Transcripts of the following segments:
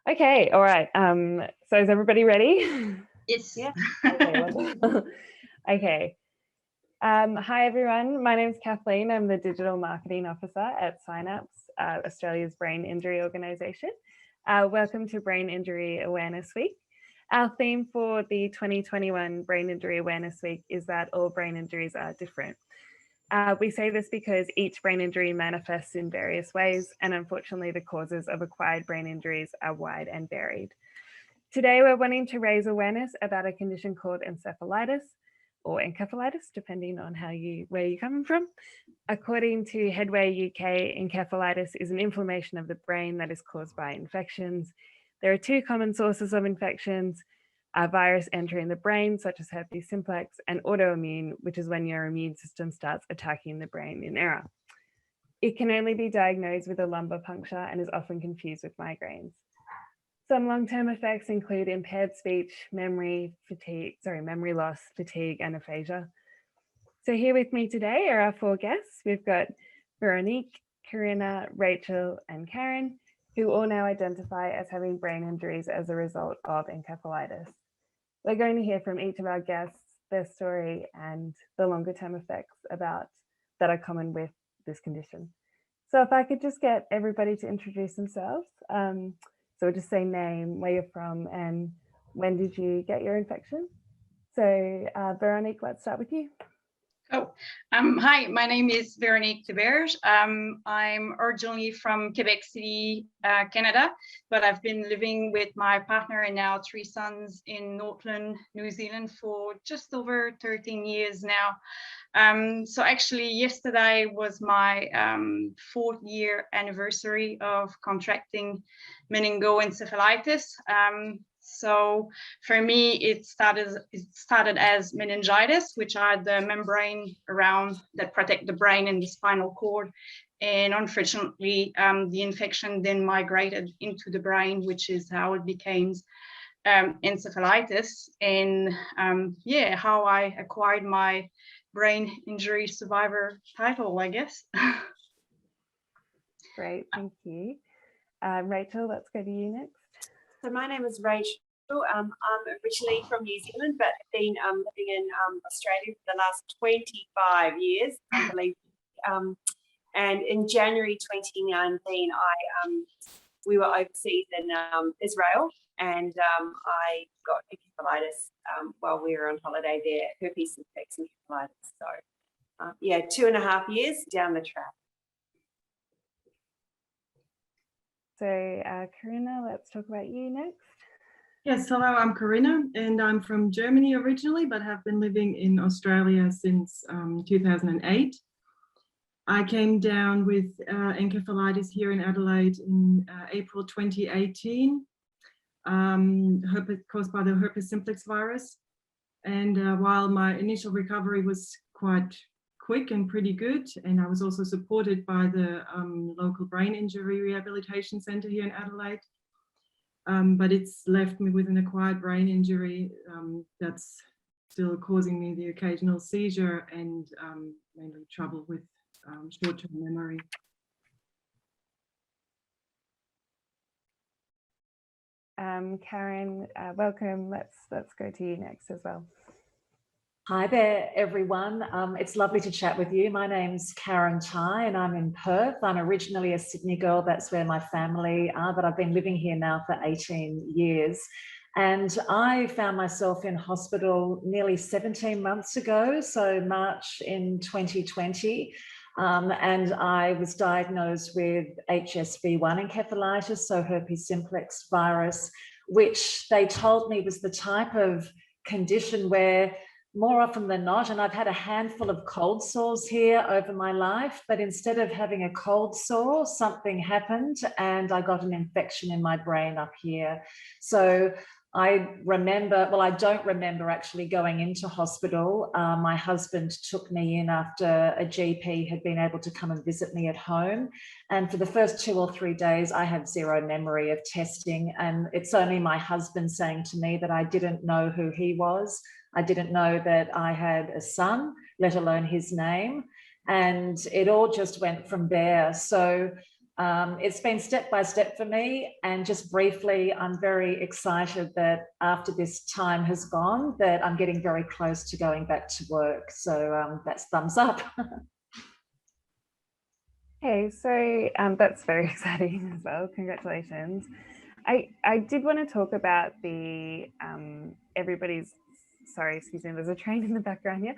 Okay, all right. So is everybody ready? Yes. Yeah. Okay, wonderful. Okay. Hi, everyone. My name is Kathleen. I'm the Digital Marketing Officer at Synapse, Australia's brain injury organisation. Welcome to Brain Injury Awareness Week. Our theme for the 2021 Brain Injury Awareness Week is that all brain injuries are different. We say this because each brain injury manifests in various ways, and unfortunately the causes of acquired brain injuries are wide and varied. Today we're wanting to raise awareness about a condition called encephalitis, or encephalitis, depending on where you're coming from. According to Headway UK, encephalitis is an inflammation of the brain that is caused by infections. There are two common sources of infections: a virus entering the brain, such as herpes simplex, and autoimmune, which is when your immune system starts attacking the brain in error. It can only be diagnosed with a lumbar puncture and is often confused with migraines. Some long-term effects include impaired speech, memory loss, fatigue, and aphasia. So here with me today are our four guests. We've got Veronique, Corinna, Rachael, and Karen, who all now identify as having brain injuries as a result of encephalitis. We're going to hear from each of our guests, their story, and the longer term effects that are common with this condition. So if I could just get everybody to introduce themselves. So we'll just say name, where you're from, and when did you get your infection? So Veronique, let's start with you. Oh, hi, my name is Veronique Theberge. I'm originally from Quebec City, Canada, but I've been living with my partner and now 3 sons in Northland, New Zealand for just over 13 years now. So actually yesterday was my 4th year anniversary of contracting meningoencephalitis. So for me, it started as meningitis, which are the membrane around that protect the brain and the spinal cord. And unfortunately, the infection then migrated into the brain, which is how it became encephalitis. And how I acquired my brain injury survivor title, I guess. Great, thank you. Rachael, let's go to you next. So my name is Rachael. I'm originally from New Zealand, but been living in Australia for the last 25 years, I believe. And in January 2019, we were overseas in Israel, and I got encephalitis while we were on holiday there, herpes simplex encephalitis. So 2.5 years down the track. So Karina, let's talk about you next. Yes, hello, I'm Karina, and I'm from Germany originally, but have been living in Australia since 2008. I came down with encephalitis here in Adelaide in April 2018, caused by the herpes simplex virus. And while my initial recovery was quite quick and pretty good, and I was also supported by the local brain injury rehabilitation centre here in Adelaide, but it's left me with an acquired brain injury that's still causing me the occasional seizure and mainly trouble with short-term memory. Karen, welcome. Let's go to you next as well. Hi there, everyone. It's lovely to chat with you. My name's Karen Tighe and I'm in Perth. I'm originally a Sydney girl. That's where my family are, but I've been living here now for 18 years. And I found myself in hospital nearly 17 months ago, so March in 2020. And I was diagnosed with HSV1 encephalitis, so herpes simplex virus, which they told me was the type of condition where more often than not, and I've had a handful of cold sores here over my life, but instead of having a cold sore, something happened and I got an infection in my brain up here. So I don't remember actually going into hospital. My husband took me in after a GP had been able to come and visit me at home. And for the first 2 or 3 days, I have zero memory of testing. And it's only my husband saying to me that I didn't know who he was. I didn't know that I had a son, let alone his name. And it all just went from there. So It's been step by step for me, and just briefly, I'm very excited that after this time has gone, that I'm getting very close to going back to work. So that's thumbs up. Okay, so that's very exciting as well. Congratulations. I did want to talk about the everybody's, sorry, excuse me, there's a train in the background here,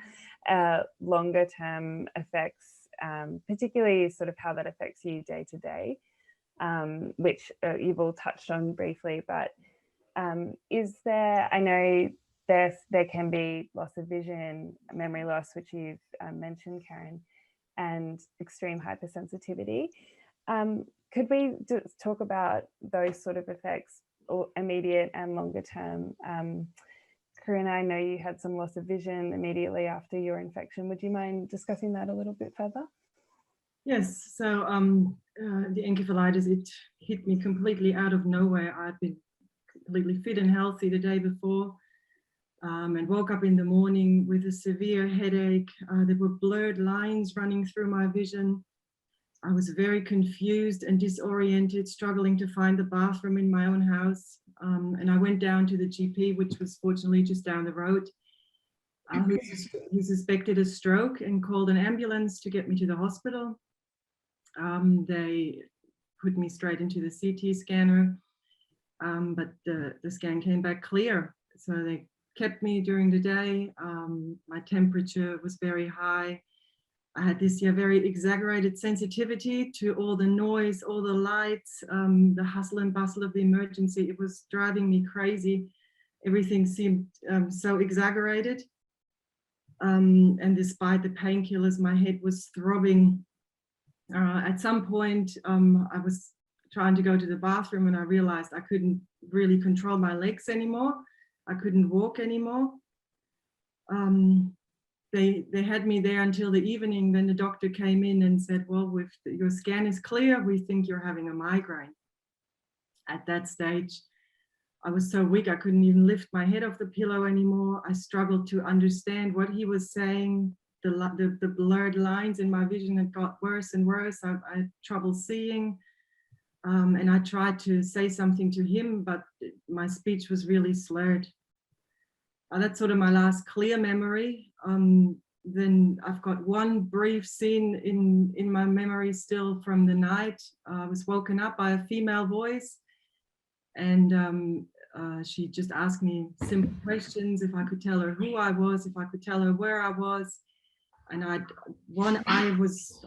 longer term effects, particularly sort of how that affects you day to day, which you've all touched on briefly, but is there, I know there can be loss of vision, memory loss, which you've mentioned, Karen, and extreme hypersensitivity. Could we just talk about those sort of effects, or immediate and longer term? Corinna, I know you had some loss of vision immediately after your infection. Would you mind discussing that a little bit further? Yes, so the encephalitis, it hit me completely out of nowhere. I'd been completely fit and healthy the day before, and woke up in the morning with a severe headache. There were blurred lines running through my vision. I was very confused and disoriented, struggling to find the bathroom in my own house. And I went down to the GP, which was fortunately just down the road, who suspected a stroke and called an ambulance to get me to the hospital. They put me straight into the CT scanner, but the scan came back clear. So they kept me during the day. My temperature was very high. I had this very exaggerated sensitivity to all the noise, all the lights, the hustle and bustle of the emergency. It was driving me crazy. Everything seemed so exaggerated. And despite the painkillers, my head was throbbing. At some point, I was trying to go to the bathroom and I realized I couldn't really control my legs anymore. I couldn't walk anymore. They had me there until the evening. Then the doctor came in and said, well, your scan is clear. We think you're having a migraine. At that stage, I was so weak, I couldn't even lift my head off the pillow anymore. I struggled to understand what he was saying. The blurred lines in my vision had got worse and worse. I had trouble seeing. And I tried to say something to him, but my speech was really slurred. That's sort of my last clear memory. Then I've got one brief scene in my memory still from the night. I was woken up by a female voice, and she just asked me simple questions, if I could tell her who I was, if I could tell her where I was. And one eye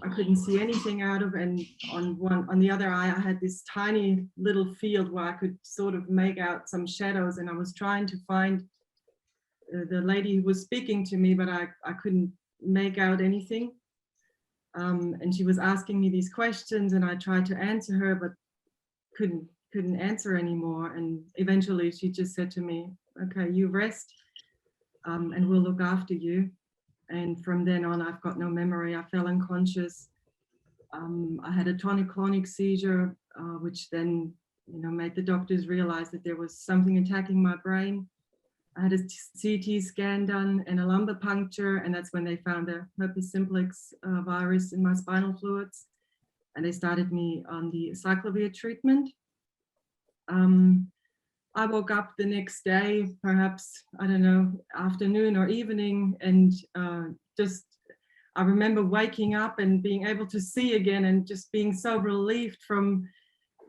I couldn't see anything out of, and on the other eye I had this tiny little field where I could sort of make out some shadows, and I was trying to find the lady who was speaking to me, but I couldn't make out anything. And she was asking me these questions, and I tried to answer her, but couldn't answer anymore. And eventually she just said to me, okay, you rest, and we'll look after you. And from then on, I've got no memory. I fell unconscious. I had a tonic-clonic seizure, which then, made the doctors realize that there was something attacking my brain. I had a CT scan done and a lumbar puncture, and that's when they found a herpes simplex virus in my spinal fluids, and they started me on the cyclovir treatment. I woke up the next day, perhaps, I don't know, afternoon or evening, and I remember waking up and being able to see again, and just being so relieved from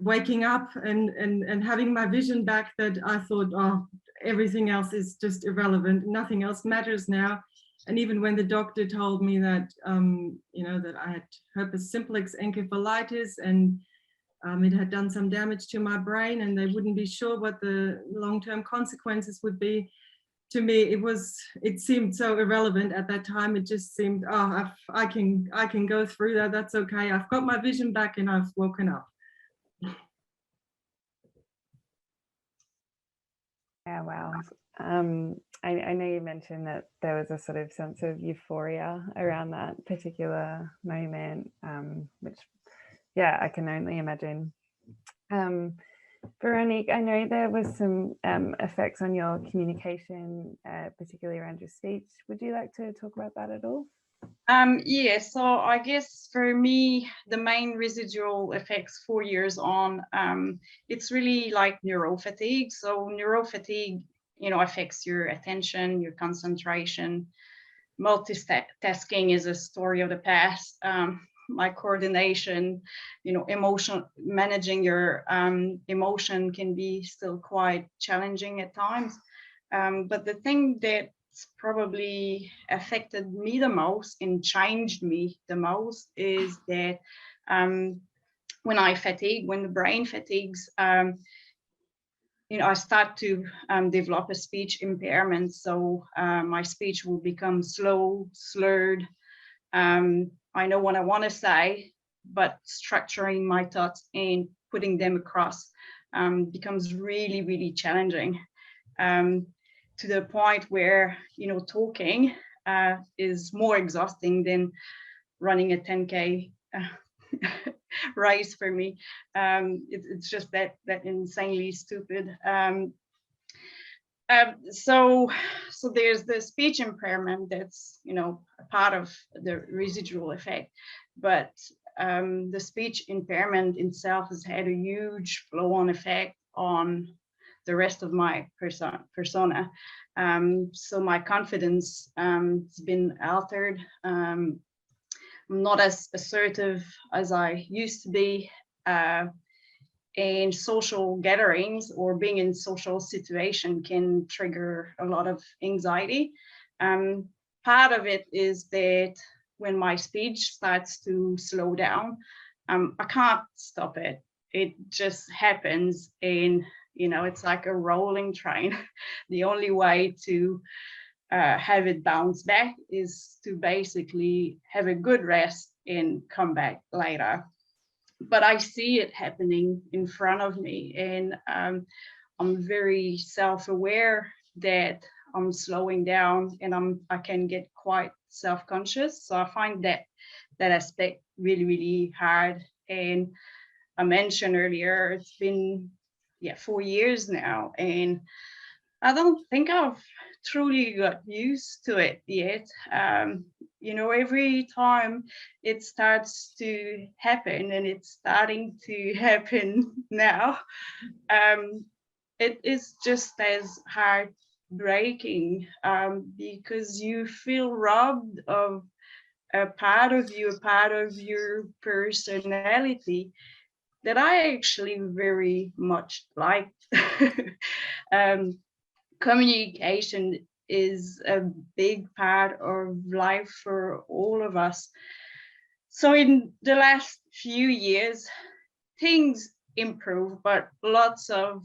waking up and having my vision back, that I thought, oh, everything else is just irrelevant. Nothing else matters now. And even when the doctor told me that, that I had herpes simplex encephalitis, and it had done some damage to my brain, and they wouldn't be sure what the long-term consequences would be, to me, it seemed so irrelevant at that time. It just seemed, oh, I can go through that. That's okay. I've got my vision back and I've woken up. Yeah, wow. I know you mentioned that there was a sort of sense of euphoria around that particular moment, which, yeah, I can only imagine. Veronique, I know there was some effects on your communication, particularly around your speech. Would you like to talk about that at all? Yeah, so I guess for me, the main residual effects 4 years on, it's really like neural fatigue. So neural fatigue, affects your attention, your concentration. Multitasking is a story of the past. My coordination, managing your emotion can be still quite challenging at times. But the thing that's probably affected me the most and changed me the most is that when the brain fatigues, I start to develop a speech impairment. So my speech will become slow, slurred. I know what I want to say, but structuring my thoughts and putting them across becomes really, really challenging, to the point where, talking is more exhausting than running a 10K race for me. It's just that insanely stupid. So there's the speech impairment that's a part of the residual effect, but the speech impairment itself has had a huge flow-on effect on the rest of my persona. So my confidence has been altered. I'm not as assertive as I used to be. And social gatherings or being in social situation can trigger a lot of anxiety. Part of it is that when my speech starts to slow down, I can't stop it. It just happens, and it's like a rolling train. The only way to have it bounce back is to basically have a good rest and come back later. But I see it happening in front of me, and I'm very self-aware that I'm slowing down, and I can get quite self-conscious. So I find that aspect really, really hard. And I mentioned earlier, it's been 4 years now, and I don't think I've truly got used to it yet. Every time it starts to happen, and it's starting to happen now, it is just as heartbreaking, because you feel robbed of a part of your personality that I actually very much like. Communication is a big part of life for all of us. So in the last few years, things improve, but lots of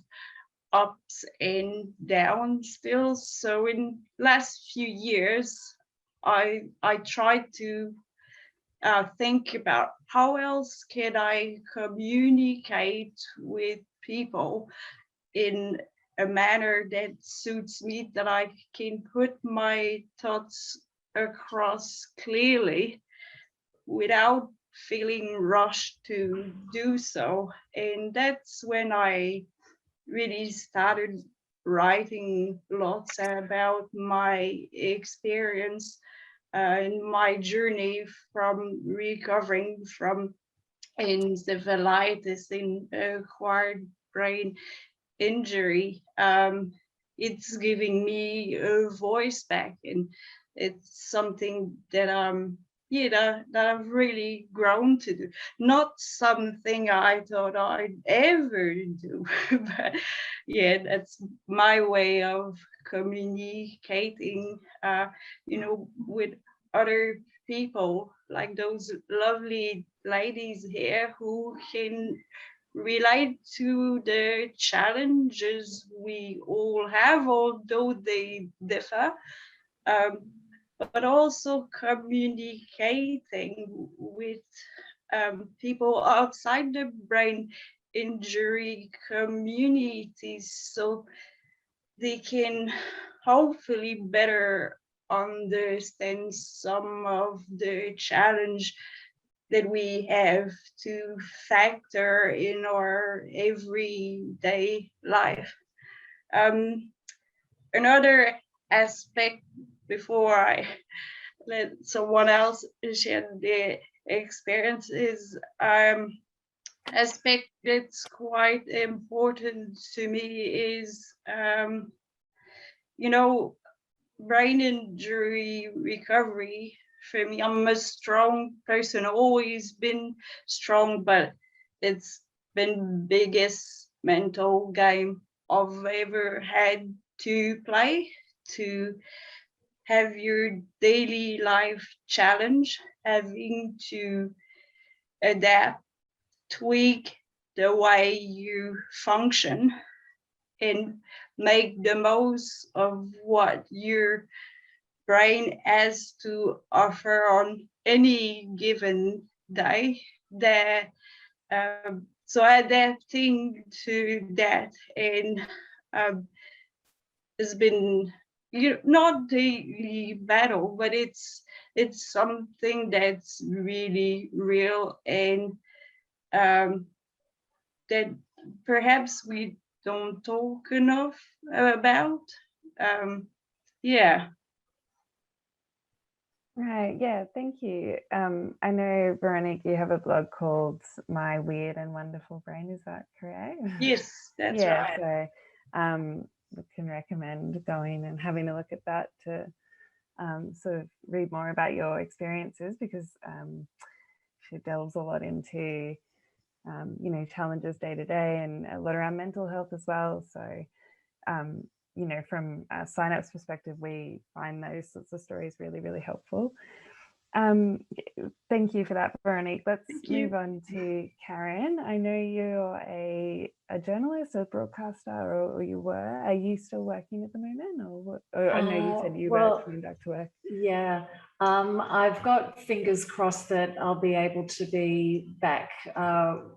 ups and downs still. So in last few years, I tried to think about how else can I communicate with people in a manner that suits me, that I can put my thoughts across clearly without feeling rushed to do so. And that's when I really started writing lots about my experience and my journey from recovering from encephalitis in acquired brain injury. It's giving me a voice back, and it's something that that I've really grown to do. Not something I thought I'd ever do, but that's my way of communicating, with other people, like those lovely ladies here who can relate to the challenges we all have, although they differ, but also communicating with people outside the brain injury communities, so they can hopefully better understand some of the challenge that we have to factor in our everyday life. Another aspect before I let someone else share their experiences. Aspect that's quite important to me is, brain injury recovery. For me, I'm a strong person, always been strong, but it's been biggest mental game I've ever had to play, to have your daily life challenge, having to adapt, tweak the way you function, and make the most of what your brain has to offer on any given day. So adapting to that, and it's been not daily battle, but it's something that's really real, and that perhaps we don't talk enough about. Yeah. Right, yeah, thank you. I know, Veronique, you have a blog called My Weird and Wonderful Brain, is that correct? Yes, that's right. So we can recommend going and having a look at that to sort of read more about your experiences, because she delves a lot into challenges day to day, and a lot around mental health as well. So from a Synapse perspective, we find those sorts of stories really, really helpful. Thank you for that, Veronique. Let's move on to Karen. I know you're a journalist, a broadcaster, or you were. Are you still working at the moment, or what? I know you said you were coming back to work. Yeah, I've got fingers crossed that I'll be able to be back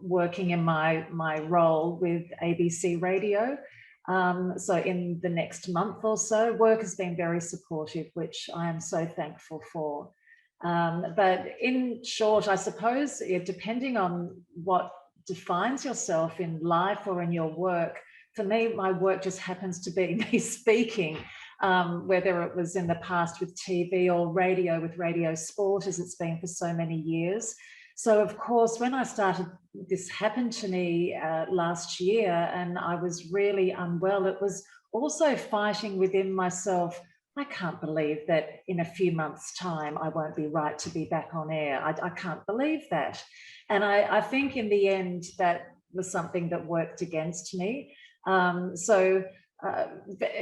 working in my role with ABC Radio. So in the next month or so. Work has been very supportive, which I am so thankful for. But in short, I suppose, depending on what defines yourself in life or in your work, for me, my work just happens to be me speaking, whether it was in the past with TV or radio with Radio Sport, as it's been for so many years. So, of course, when I started, this happened to me last year, and I was really unwell. It was also fighting within myself. I can't believe that in a few months' time, I won't be right to be back on air. I can't believe that. And I think in the end, that was something that worked against me.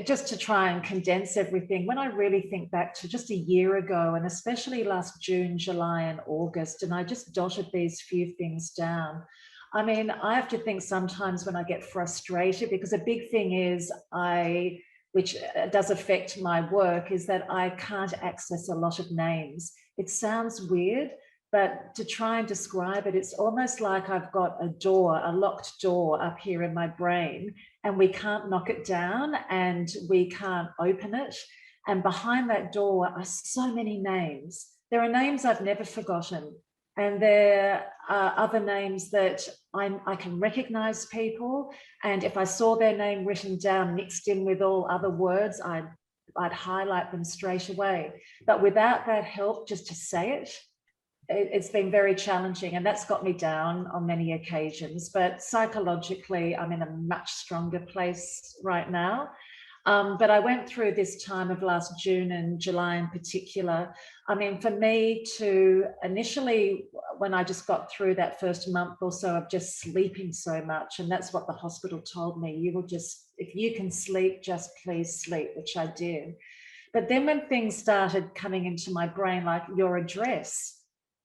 Just to try and condense everything, when I really think back to just a year ago, and especially last June, July and August, and I just dotted these few things down. I mean, I have to think sometimes when I get frustrated, because a big thing is which does affect my work, is that I can't access a lot of names. It sounds weird, but to try and describe it, it's almost like I've got a locked door up here in my brain, and we can't knock it down and we can't open it. And behind that door are so many names. There are names I've never forgotten. And there are other names that I can recognize people. And if I saw their name written down, mixed in with all other words, I'd highlight them straight away. But without that help, just to say it, it's been very challenging, and that's got me down on many occasions. But psychologically, I'm in a much stronger place right now. But I went through this time of last June and July in particular. I mean, for me to initially, when I just got through that first month or so of just sleeping so much, and that's what the hospital told me, you will just, if you can sleep, just please sleep, which I did. But then when things started coming into my brain, like your address,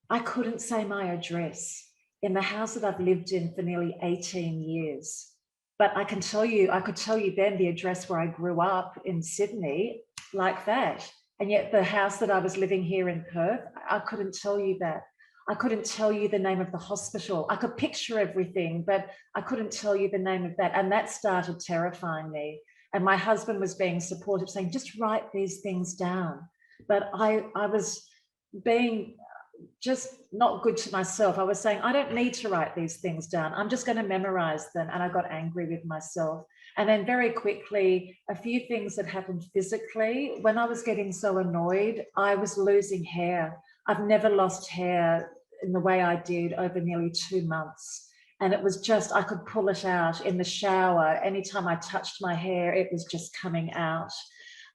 I couldn't say my address in the house that I've lived in for nearly 18 years. But I could tell you then the address where I grew up in Sydney, like that. And yet the house that I was living here in Perth, I couldn't tell you that. I couldn't tell you the name of the hospital. I could picture everything, but I couldn't tell you the name of that. And that started terrifying me. And my husband was being supportive, saying, just write these things down. But I was being just not good to myself. I was saying, I don't need to write these things down. I'm just going to memorize them. And I got angry with myself. And then very quickly, a few things that happened physically. When I was getting so annoyed, I was losing hair. I've never lost hair in the way I did over nearly 2 months. And it was just, I could pull it out in the shower. Anytime I touched my hair, it was just coming out.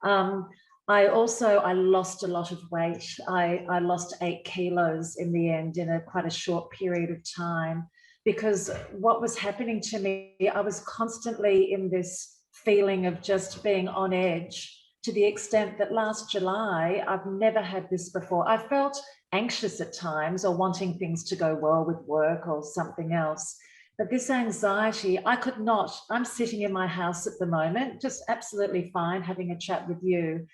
I lost a lot of weight. I lost 8 kilos in the end in quite a short period of time, because what was happening to me, I was constantly in this feeling of just being on edge, to the extent that last July, I've never had this before. I felt anxious at times or wanting things to go well with work or something else. But this anxiety, I could not. I'm sitting in my house at the moment, just absolutely fine, having a chat with you.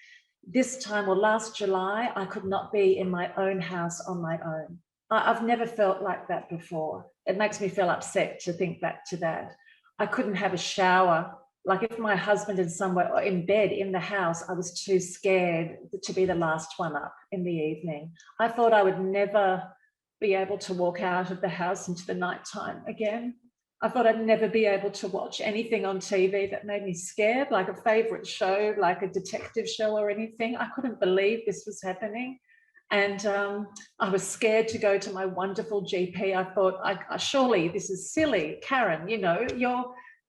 This time, or last July, I could not be in my own house on my own. I've never felt like that before. It makes me feel upset to think back to that. I couldn't have a shower. Like if my husband is somewhere in bed in the house, I was too scared to be the last one up in the evening. I thought I would never be able to walk out of the house into the nighttime again. I thought I'd never be able to watch anything on TV that made me scared, like a favorite show, like a detective show or anything. I couldn't believe this was happening. And I was scared to go to my wonderful GP. I thought, surely this is silly. Karen, you know,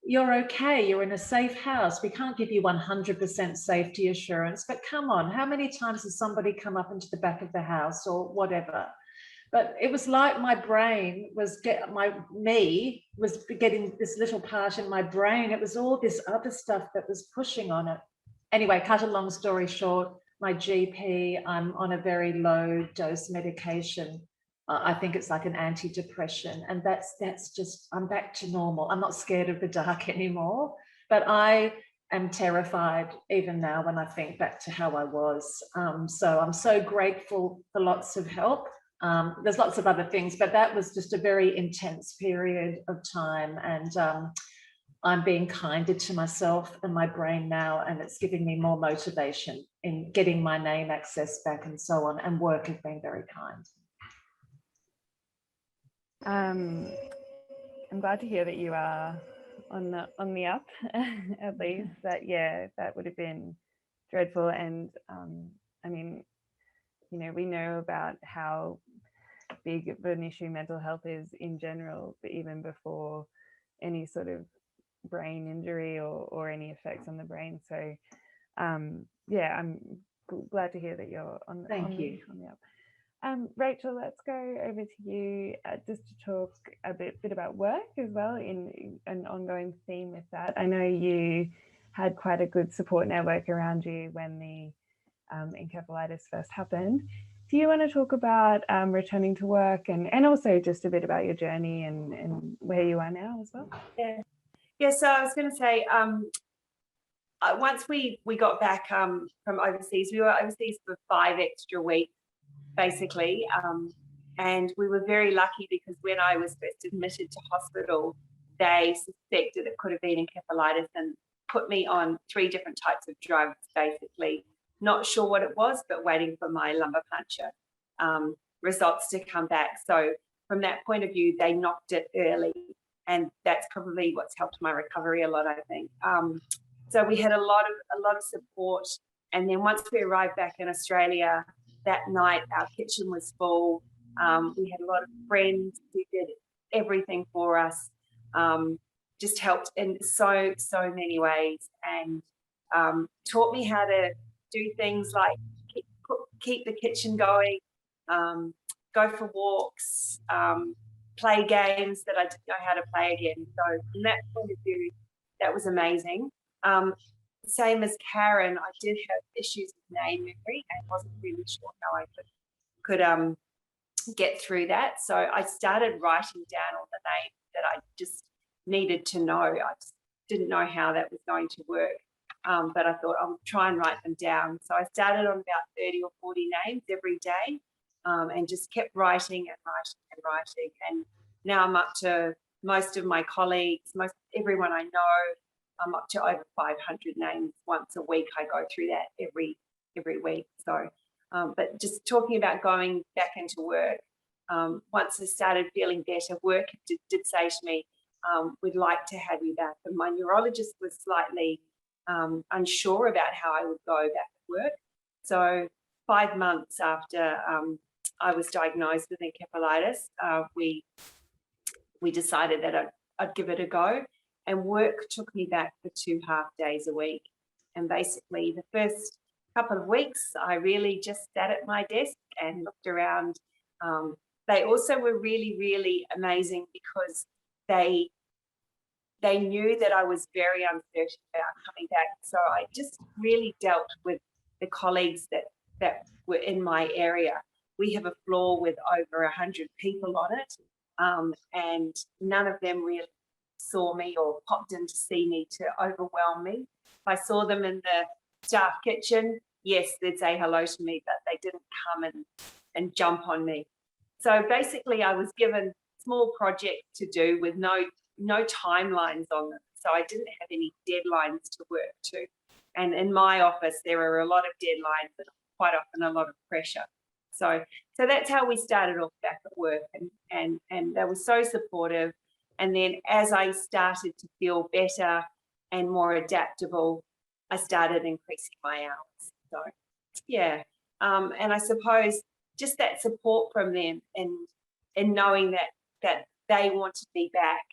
you're okay. You're in a safe house. We can't give you 100% safety assurance, but come on, how many times has somebody come up into the back of the house or whatever? But it was like my brain was getting this little part in my brain. It was all this other stuff that was pushing on it. Anyway, cut a long story short, my GP, I'm on a very low dose medication. I think it's like an antidepressant, and that's just, I'm back to normal. I'm not scared of the dark anymore, but I am terrified even now when I think back to how I was. So I'm so grateful for lots of help. There's lots of other things, but that was just a very intense period of time, and I'm being kinder to myself and my brain now, and it's giving me more motivation in getting my name access back and so on, and work has been very kind. I'm glad to hear that you are on the up, at least. That would have been dreadful. And I mean, you know, we know about how big of an issue mental health is in general, but even before any sort of brain injury or any effects on the brain. So yeah, I'm glad to hear that you're on the up. Rachel, let's go over to you just to talk a bit about work as well, in an ongoing theme with that. I know you had quite a good support network around you when the encephalitis first happened. Do you want to talk about returning to work and also just a bit about your journey and where you are now as well? Yeah, so I was going to say, once we got back from overseas, we were overseas for 5 extra weeks, basically. And we were very lucky because when I was first admitted to hospital, they suspected it could have been encephalitis and put me on 3 different types of drugs, basically. Not sure what it was, but waiting for my lumbar puncture results to come back. So from that point of view, they knocked it early. And that's probably what's helped my recovery a lot, I think. So we had a lot of support. And then once we arrived back in Australia, that night our kitchen was full. We had a lot of friends who did everything for us, just helped in so many ways, and taught me how to do things like keep the kitchen going, go for walks, play games that I didn't know how to play again. So from that point of view, that was amazing. Same as Karen, I did have issues with name memory and wasn't really sure how I could get through that. So I started writing down all the names that I just needed to know. I just didn't know how that was going to work. But I thought I'll try and write them down. So I started on about 30 or 40 names every day, and just kept writing and writing and writing. And now I'm up to most of my colleagues, everyone I know. I'm up to over 500 names once a week. I go through that every week. So But just talking about going back into work, once I started feeling better, work did say to me, we'd like to have you back. And my neurologist was slightly unsure about how I would go back to work. So 5 months after I was diagnosed with encephalitis, we decided that I'd give it a go. And work took me back for 2 half-days a week. And basically the first couple of weeks, I really just sat at my desk and looked around. They also were really, really amazing because they knew that I was very uncertain about coming back. So I just really dealt with the colleagues that were in my area. We have a floor with over 100 people on it, and none of them really saw me or popped in to see me to overwhelm me. If I saw them in the staff kitchen, yes, they'd say hello to me, but they didn't come and jump on me. So basically I was given small projects to do with no timelines on them. So I didn't have any deadlines to work to. And in my office, there were a lot of deadlines and quite often a lot of pressure. So that's how we started off back at work, and they were so supportive. And then as I started to feel better and more adaptable, I started increasing my hours. So yeah, and I suppose just that support from them and knowing that they wanted me back,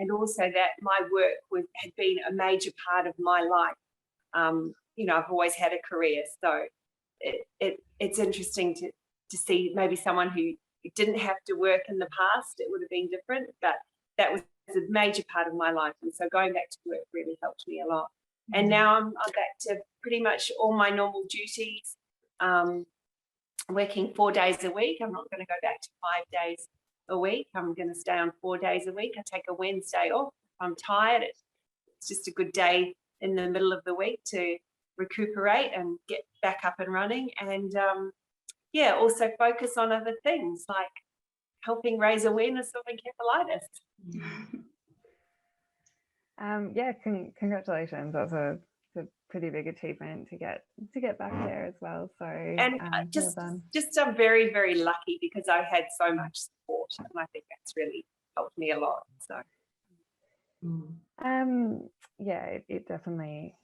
and also that my work had been a major part of my life. You know, I've always had a career, so it's interesting to see maybe someone who didn't have to work in the past. It would have been different, but that was a major part of my life, and so going back to work really helped me a lot. And now I'm back to pretty much all my normal duties, working 4 days a week. I'm not going to go back to 5 days a week. I'm going to stay on 4 days a week. I take a Wednesday off. If I'm tired, it's just a good day in the middle of the week to recuperate and get back up and running, and yeah, also focus on other things like helping raise awareness of encephalitis. Yeah, congratulations. That's a pretty big achievement to get back there as well. So and well done. just I'm very, very lucky because I had so much support, and I think that's really helped me a lot. So yeah, it definitely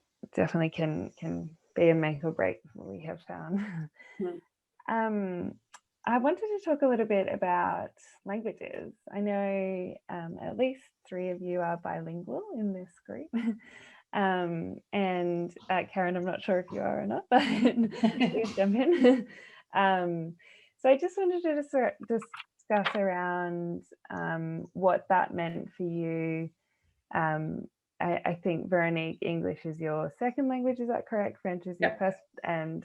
can be a make or break, we have found. I wanted to talk a little bit about languages. I know at least 3 of you are bilingual in this group. And Karen, I'm not sure if you are or not, but please jump in. So I just wanted to discuss around what that meant for you. I think, Veronique, English is your second language, is that correct? French is your first, and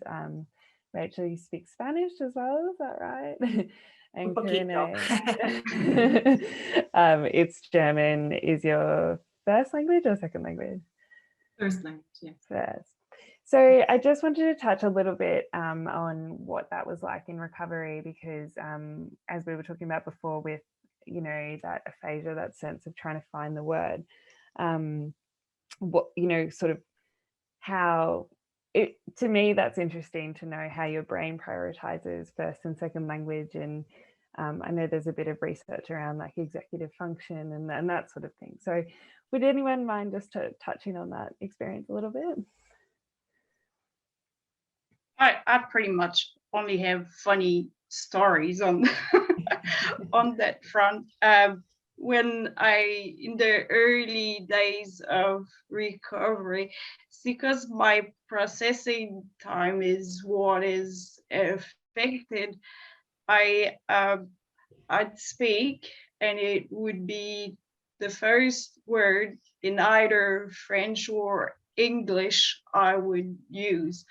Rachael, you speak Spanish as well, is that right? And Karina, it's German is your first language or second language? First language, yes. First. So I just wanted to touch a little bit on what that was like in recovery, because as we were talking about before with, you know, that aphasia, that sense of trying to find the word, what, you know, sort of how it, to me, that's interesting to know how your brain prioritizes first and second language. And I know there's a bit of research around like executive function and that sort of thing. So would anyone mind just touching on that experience a little bit? I pretty much only have funny stories on on that front. When in the early days of recovery, it's because my processing time is what is affected. I'd speak and it would be the first word in either French or English I would use.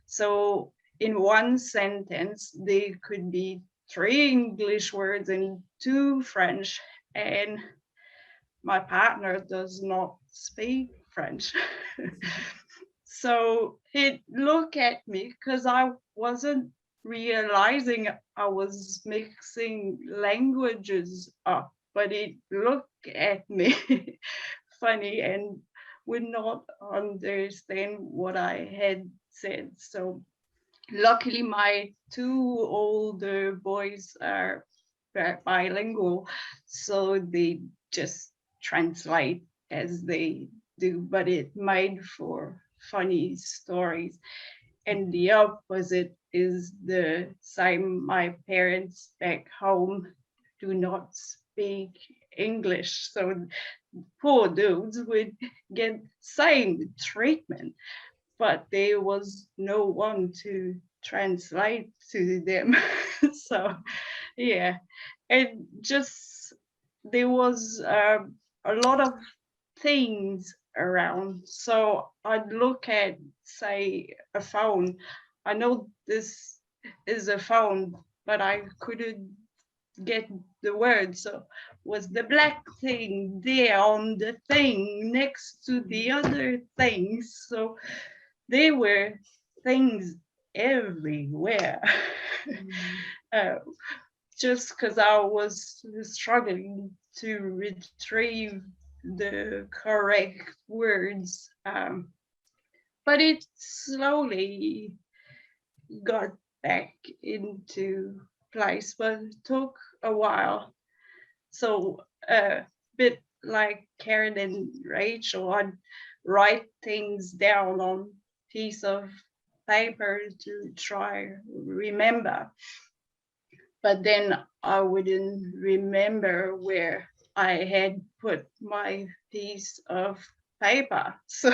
So in one sentence, there could be 3 English words and 2 French, and my partner does not speak French. So he'd look at me because I wasn't realizing I was mixing languages up, but he'd look at me funny and would not understand what I had said. So luckily my two older boys are bilingual, so they just translate as they do, but it made for funny stories. And the opposite is the same. My parents back home do not speak English, so poor dudes would get same treatment, but there was no one to translate to them. So yeah, and just there was a lot of things around. So I'd look at, say, a phone. I know this is a phone, but I couldn't get the word. So was the black thing there on the thing next to the other things? So there were things everywhere. Just because I was struggling to retrieve the correct words. But it slowly got back into place, but it took a while. So a bit like Karen and Rachel, I'd write things down on piece of paper to try remember. But then I wouldn't remember where I had put my piece of paper. So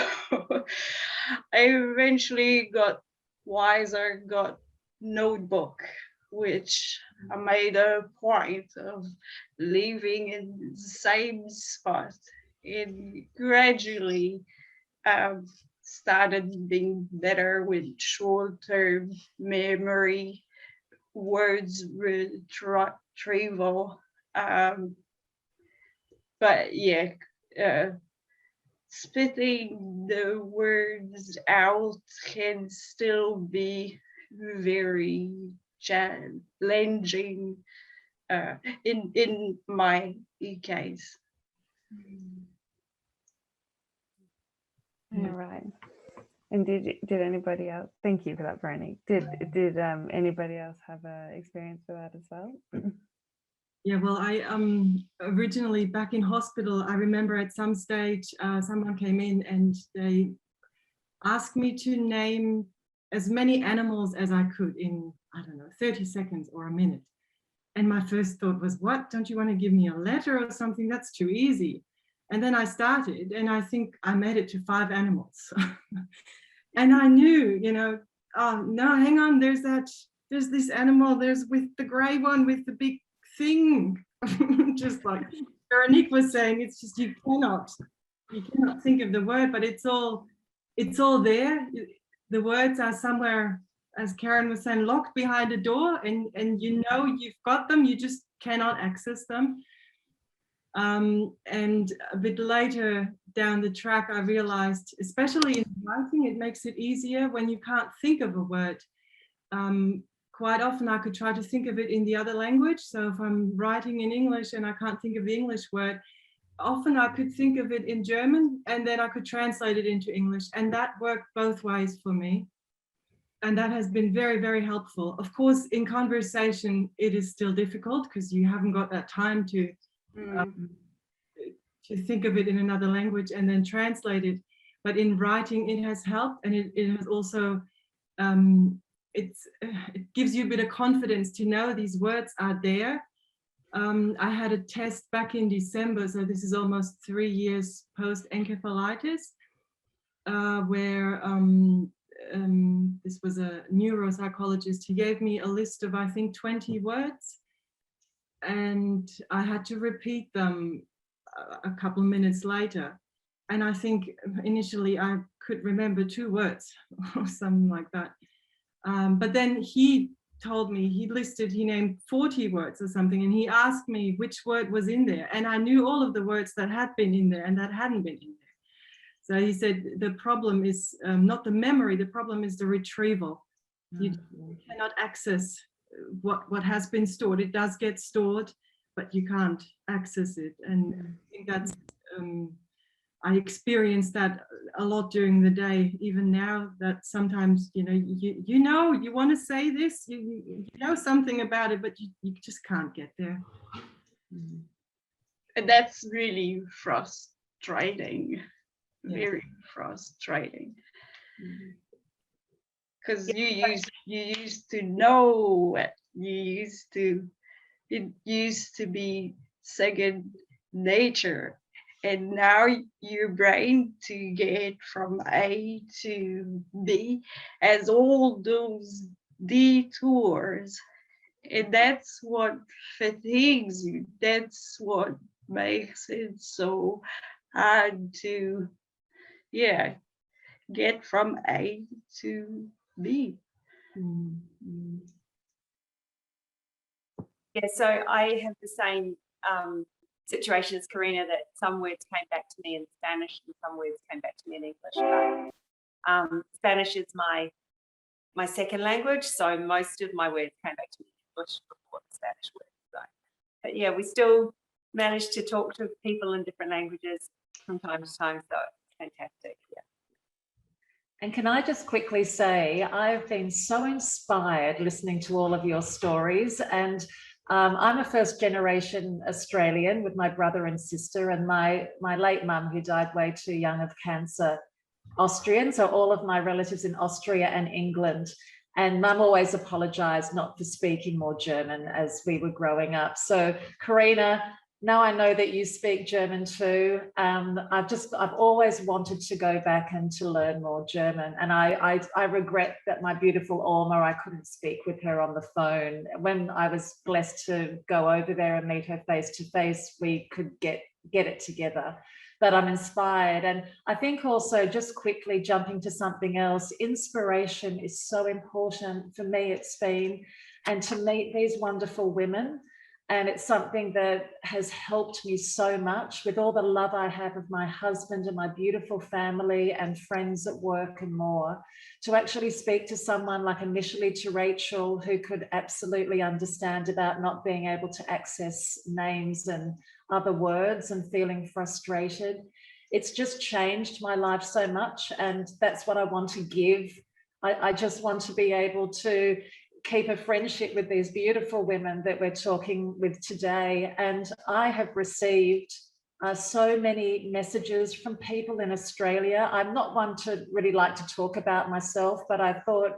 I eventually got wiser, got notebook, which I made a point of leaving in the same spot. It gradually started being better with short-term memory, words retrieval. But yeah, spitting the words out can still be very challenging in my case. All right. And did anybody else? Thank you for that, Veronique. Did anybody else have an experience with that as well? Yeah, well, I originally back in hospital, I remember at some stage someone came in and they asked me to name as many animals as I could in, I don't know, 30 seconds or a minute. And my first thought was, what? Don't you want to give me a letter or something? That's too easy. And then I started, and I think I made it to 5 animals. And I knew, you know, oh no, hang on, there's this animal, there's with the gray one with the big thing. Just like Veronique was saying, it's just you cannot think of the word, but it's all there. The words are somewhere, as Karen was saying, locked behind a door, and you know you've got them, you just cannot access them. And a bit later down the track, I realized, especially in writing, it makes it easier when you can't think of a word. Quite often I could try to think of it in the other language. So if I'm writing in English and I can't think of the English word, often I could think of it in German and then I could translate it into English. And that worked both ways for me. And that has been very, very helpful. Of course, in conversation, it is still difficult because you haven't got that time to think of it in another language and then translate it. But in writing, it has helped, and it has also, it gives you a bit of confidence to know these words are there. I had a test back in December, so this is almost 3 years post encephalitis, where this was a neuropsychologist. He gave me a list of, I think, 20 words, and I had to repeat them a couple minutes later. And I think initially I could remember 2 words or something like that. But then he told me, he named 40 words or something, and he asked me which word was in there. And I knew all of the words that had been in there and that hadn't been in there. So he said, the problem is not the memory, the problem is the retrieval. You cannot access what has been stored. It does get stored, but you can't access it. And I think that's, I experienced that a lot during the day, even now, that sometimes, you want to say this, you know something about it, but you just can't get there. And that's really frustrating, very frustrating. Because you used to know it. It used to be second nature. And now your brain, to get from A to B, has all those detours. And that's what fatigues you. That's what makes it so hard to, get from A to B. Yeah, so I have the same situation as Karina, that some words came back to me in Spanish and some words came back to me in English. But Spanish is my second language, so most of my words came back to me in English before the Spanish words. So, but yeah, we still manage to talk to people in different languages from time to time, so it's fantastic. Yeah. And can I just quickly say, I've been so inspired listening to all of your stories, and I'm a first generation Australian with my brother and sister, and my late mum, who died way too young of cancer, Austrian. So all of my relatives in Austria and England. And mum always apologized not for speaking more German as we were growing up. So Karina, now I know that you speak German too. I've always wanted to go back and to learn more German. And I regret that my beautiful Orma, I couldn't speak with her on the phone. When I was blessed to go over there and meet her face to face, we could get it together. But I'm inspired. And I think also, just quickly jumping to something else, inspiration is so important for me. It's been, and to meet these wonderful women. And it's something that has helped me so much with all the love I have of my husband and my beautiful family and friends at work and more, to actually speak to someone like initially to Rachael, who could absolutely understand about not being able to access names and other words and feeling frustrated. It's just changed my life so much. And that's what I want to give. I just want to be able to keep a friendship with these beautiful women that we're talking with today. And I have received so many messages from people in Australia. I'm not one to really like to talk about myself, but I thought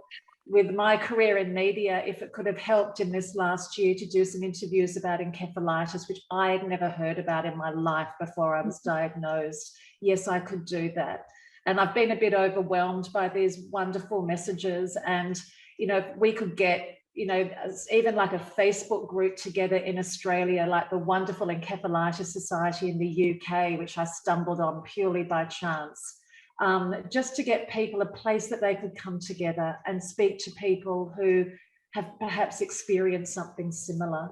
with my career in media, if it could have helped in this last year to do some interviews about encephalitis, which I had never heard about in my life before I was diagnosed, yes, I could do that. And I've been a bit overwhelmed by these wonderful messages. And if we could get, even like a Facebook group together in Australia, like the wonderful Encephalitis Society in the UK, which I stumbled on purely by chance, just to get people a place that they could come together and speak to people who have perhaps experienced something similar,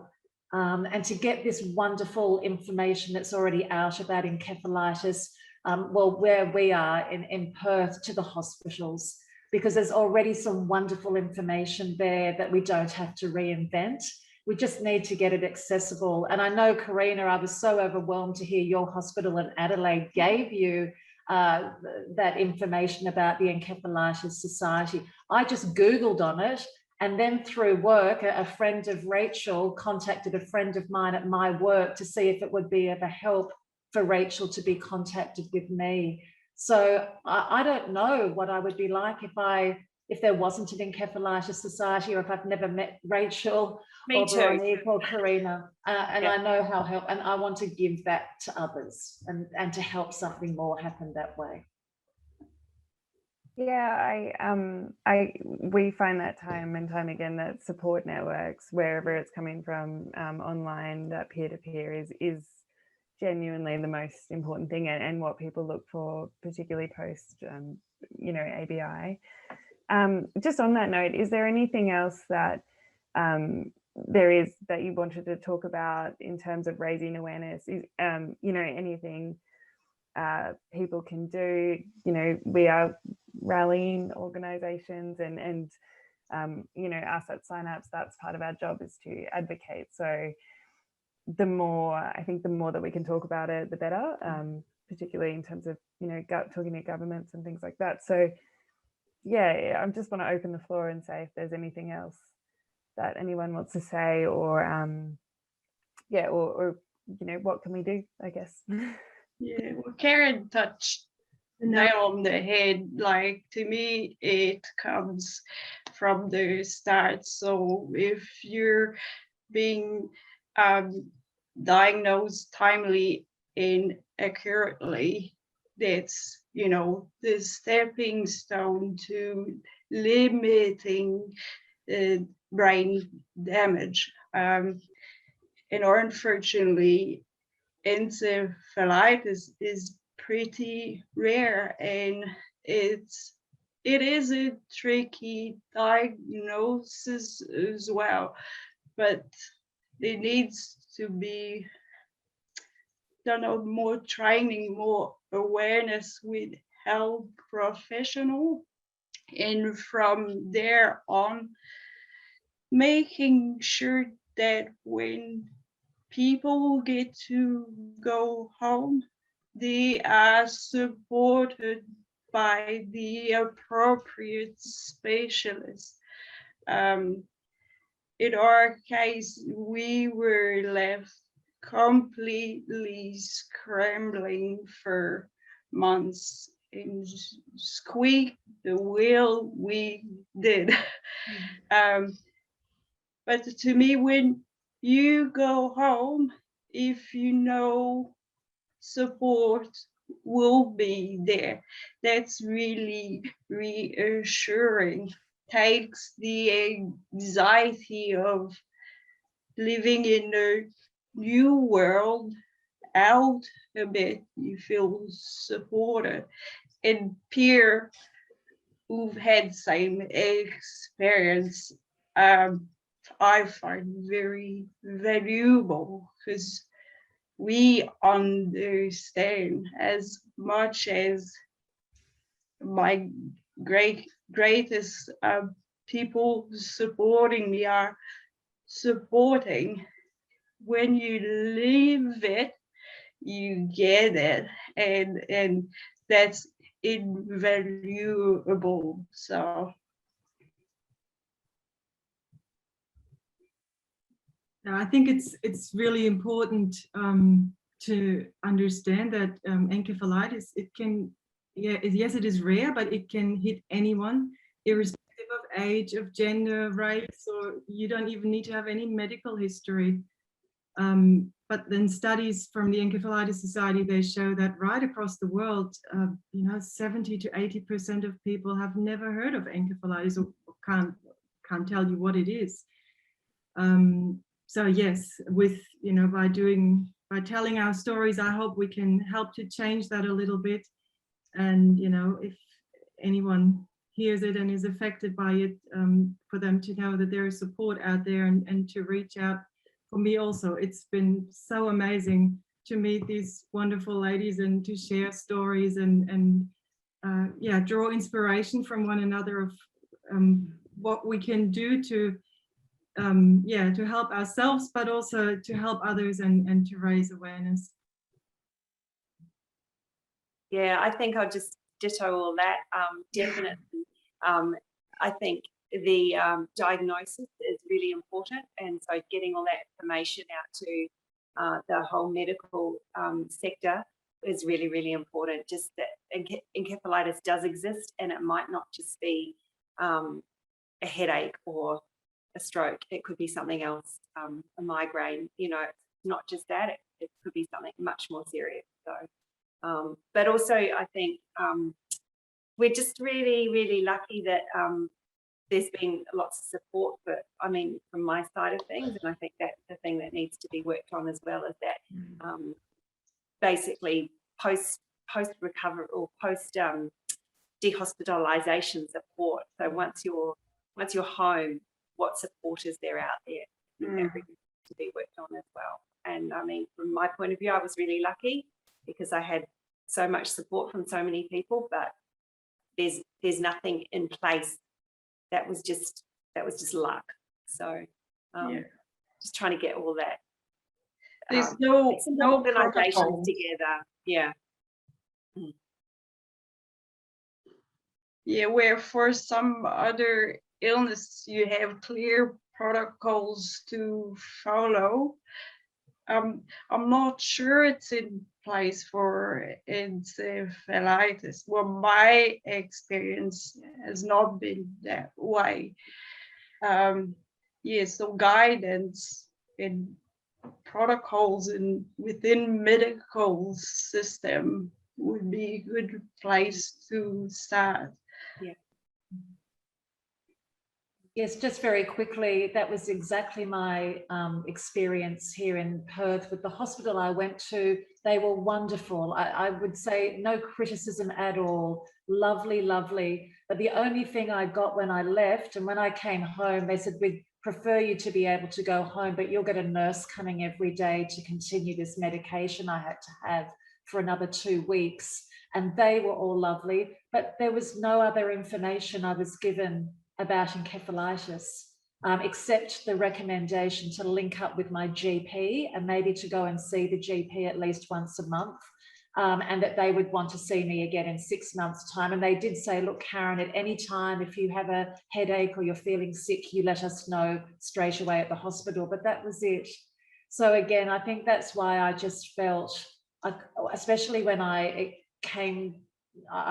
and to get this wonderful information that's already out about encephalitis, where we are in Perth, to the hospitals, because there's already some wonderful information there that we don't have to reinvent. We just need to get it accessible. And I know, Karina, I was so overwhelmed to hear your hospital in Adelaide gave you that information about the Encephalitis Society. I just Googled on it, and then through work, a friend of Rachael contacted a friend of mine at my work to see if it would be of a help for Rachael to be contacted with me. So I don't know what I would be like if there wasn't an Encephalitis Society, or if I've never met Rachael or Veronique or Karina. And I know how help, and I want to give that to others and to help something more happen that way. Yeah, we find that time and time again that support networks, wherever it's coming from, online, that peer-to-peer is genuinely the most important thing, and what people look for, particularly post ABI. Just on that note, is there anything else that there is that you wanted to talk about in terms of raising awareness? Anything people can do? We are rallying organizations, and us at Synapse, that's part of our job, is to advocate. So the more that we can talk about it, the better, particularly in terms of, you know, talking to governments and things like that. So yeah, I just want to open the floor and say if there's anything else that anyone wants to say, or yeah, or you know, what can we do, I guess. Yeah, well, Karen touched the nail on the head. Like, to me, it comes from the start. So if you're being diagnosed timely and accurately, that's, you know, the stepping stone to limiting brain damage. And unfortunately, encephalitis is pretty rare, and it is a tricky diagnosis as well, but it needs to be, don't know, more training, more awareness with health professional, and from there on making sure that when people get to go home, they are supported by the appropriate specialist. In our case, we were left completely scrambling for months and squeak the wheel we did. But to me, when you go home, if you know support will be there, that's really reassuring. Takes the anxiety of living in a new world out a bit. You feel supported, and peer who've had same experience, I find very valuable, because we understand as much as my greatest people supporting me are supporting. When you live it, you get it, and that's invaluable. So I think it's really important to understand that encephalitis, it can, yes, it is rare, but it can hit anyone, irrespective of age, of gender, race, or you don't even need to have any medical history. But then studies from the Encephalitis Society, they show that right across the world, 70 to 80% of people have never heard of encephalitis, or can't tell you what it is. So yes, with, by telling our stories, I hope we can help to change that a little bit. And, if anyone hears it and is affected by it, for them to know that there is support out there, and to reach out. For me also, it's been so amazing to meet these wonderful ladies and to share stories and draw inspiration from one another of what we can do to help ourselves, but also to help others and to raise awareness. Yeah, I think I'll just ditto all that. Definitely. I think the diagnosis is really important, and so getting all that information out to the whole medical sector is really, really important. Just that encephalitis does exist, and it might not just be a headache or a stroke. It could be something else, a migraine. Not just that. It could be something much more serious. So, but also I think we're just really, really lucky that there's been lots of support, from my side of things, and I think that's the thing that needs to be worked on as well, is that basically post recovery or post dehospitalization support. So once you're home, what support is there out there? That really needs to be worked on as well. And from my point of view, I was really lucky because I had so much support from so many people, but there's nothing in place. That was just luck. So just trying to get all that. There's no organizations together. Yeah. Yeah, where for some other illness you have clear protocols to follow. I'm not sure it's in place for encephalitis. Well, my experience has not been that way. Yeah, so guidance and protocols within medical system would be a good place to start. Yes, just very quickly, that was exactly my experience here in Perth with the hospital I went to. They were wonderful. I would say no criticism at all. Lovely, lovely. But the only thing I got when I left and when I came home, they said, we'd prefer you to be able to go home, but you'll get a nurse coming every day to continue this medication I had to have for another 2 weeks. And they were all lovely, but there was no other information I was given about encephalitis, except the recommendation to link up with my GP and maybe to go and see the GP at least once a month, and that they would want to see me again in 6 months' time. And they did say, look, Karen, at any time, if you have a headache or you're feeling sick, you let us know straight away at the hospital. But that was it. So again, I think that's why I just felt, especially when I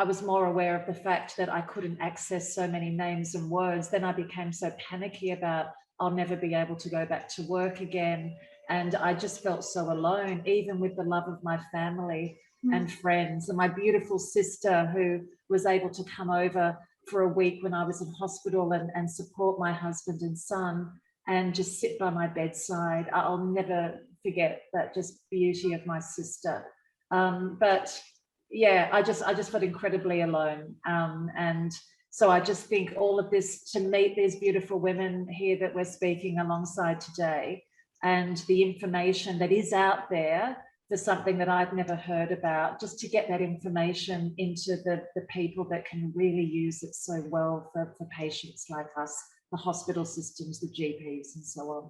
was more aware of the fact that I couldn't access so many names and words. Then I became so panicky about I'll never be able to go back to work again. And I just felt so alone, even with the love of my family and friends, and my beautiful sister who was able to come over for a week when I was in hospital and support my husband and son and just sit by my bedside. I'll never forget that just beauty of my sister. But yeah, I just felt incredibly alone. And so I just think all of this, to meet these beautiful women here that we're speaking alongside today, and the information that is out there for something that I've never heard about, just to get that information into the people that can really use it so well for patients like us, the hospital systems, the GPs and so on.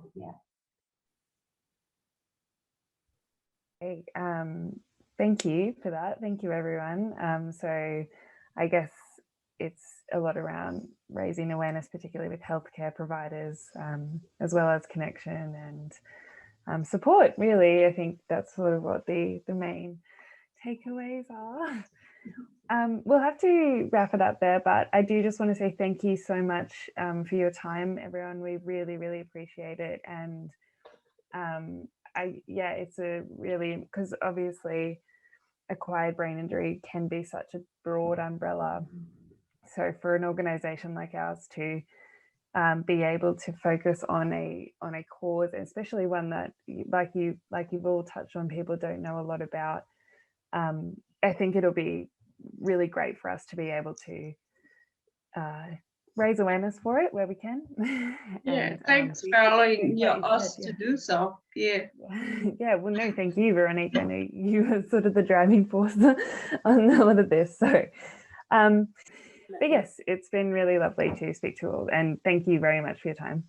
Yeah. Thank you for that. Thank you, everyone. So I guess it's a lot around raising awareness, particularly with healthcare providers, as well as connection and support, really. I think that's sort of what the main takeaways are. We'll have to wrap it up there, but I do just want to say thank you so much for your time, everyone. We really, really appreciate it. And it's a really, because obviously acquired brain injury can be such a broad umbrella. So for an organization like ours to be able to focus on a cause, especially one that like you've all touched on, people don't know a lot about, I think it'll be really great for us to be able to raise awareness for it where we can. Yeah, thanks for allowing us to do so. Yeah. Yeah, well, no, thank you, Veronique. I know you were sort of the driving force on a lot of this. So, but yes, it's been really lovely to speak to you all, and thank you very much for your time.